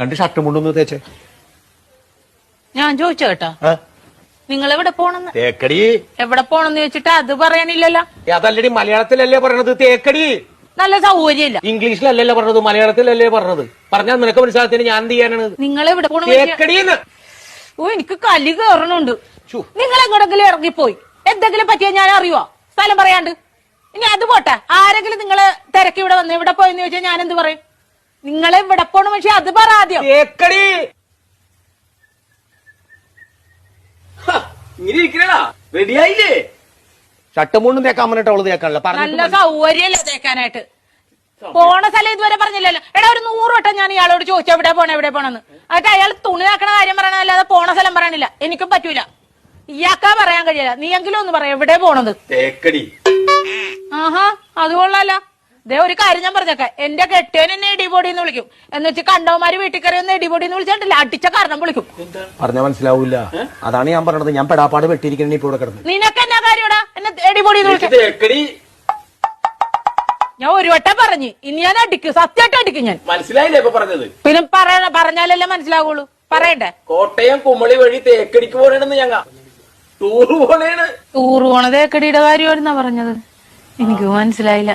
2 ഷർട്ടും കൊണ്ടൊന്ന് തേച്ചേ. ഞാൻ ചോദിച്ചോ കേട്ടോ, നിങ്ങൾ എവിടെ പോണെന്ന്? തേക്കടി. എവിടെ പോണെന്ന് ചോദിച്ചിട്ട് അത് പറയാനില്ലല്ലോ. അതല്ലടി, മലയാളത്തിലല്ലേ പറഞ്ഞത് തേക്കടി. നല്ല സൗകര്യമില്ല. ഇംഗ്ലീഷിലല്ലല്ലോ പറഞ്ഞത്, മലയാളത്തിലല്ലേ പറഞ്ഞത്. പറഞ്ഞാൽ നിനക്ക് മനസ്സിലാകത്തിന് ഞാൻ എന്ത് ചെയ്യാനാണ്? നിങ്ങൾ എവിടെ പോണ? തേക്കടിയെന്ന്. ഓ, എനിക്ക് കലി കയറണുണ്ട്. നിങ്ങൾ എങ്ങോട്ടെങ്കിലും ഇറങ്ങിപ്പോയി എന്തെങ്കിലും പറ്റിയാ ഞാൻ അറിയുവോ? സ്ഥലം പറയാണ്ട്. ഇനി അത് പോട്ടെ, ആരെങ്കിലും നിങ്ങള് തിരക്കി ഇവിടെ വന്ന് ഇവിടെ പോയെന്ന് ചോദിച്ചാൽ ഞാൻ എന്ത് പറയും? നിങ്ങൾ ഇവിടെ പോണ പക്ഷെ അത് പറ ആദ്യം. തേക്കടി. ഇങ്ങനെ ഇരിക്കണ റെഡിയായില്ലേ? ഷർട്ടും കൊണ്ടും തേക്കാൻ പറഞ്ഞിട്ട് അവള് തേക്കാനല്ല. നല്ല സൗകര്യല്ലേ തേക്കാനായിട്ട്? പോണ സ്ഥലം ഇതുവരെ പറഞ്ഞില്ലല്ലോ. എടാ, ഒരു 100 വട്ടം ഞാൻ ഇയാളോട് ചോദിച്ചു എവിടെ പോണെന്ന്. എന്നിട്ട് അയാൾ തുണി നാക്കണ കാര്യം പറയണല്ലാതെ പോണ സ്ഥലം പറയണില്ല. എനിക്കും പറ്റൂല. ഇയാൾക്കാ പറയാൻ കഴിയില്ല. നീ എങ്കിലും ഒന്ന് പറയാം എവിടെ പോണത്. തേക്കടി. ആഹാ, അത് കൊള്ളാല. ദേ ഒരു കാര്യം ഞാൻ പറഞ്ഞേക്കാം, എന്റെ കെട്ടിയൻ എന്നെ ഇടിപൊടിന്ന് വിളിക്കും. എന്ന് വെച്ച് കണ്ടവന്മാര് വീട്ടിൽ കയറി ഒന്ന് ഇടിപൊടിന്ന് വിളിച്ചിട്ടില്ല, അടിച്ച കാരണം വിളിക്കും. പറഞ്ഞാൽ മനസ്സിലാവൂല. അതാണ് ഞാൻ പറഞ്ഞത്. ഞാൻ പെടാപ്പാട് വെട്ടിയിരിക്കണ ഇപ്പൊ ഇവിടെ കിടന്ന്. നിനക്ക് എന്നാ കാര്യടാ എന്നെ ഇടിപൊടിന്ന് വിളിക്കും? തേക്കടി. ഞാൻ ഒരു വട്ടം പറഞ്ഞു, ഇനി ഞാൻ അടിക്കും, സത്യമായിട്ട് അടിക്കും ഞാൻ. മനസ്സിലായില്ലേ ഇപ്പൊ പറഞ്ഞത്? പിന്നെ പറഞ്ഞാലല്ലേ മനസ്സിലാവുള്ളൂ. പറയണ്ടേ? കോട്ടയം കുമളി വഴി തേക്കടിക്ക് പോണെന്ന് ഞങ്ങ ടൂറ് പോണേണ്. ടൂറ് പോണത് തേക്കടിയുടെ കാര്യമായിരുന്നാ പറഞ്ഞത്? എനിക്ക് മനസ്സിലായില്ല.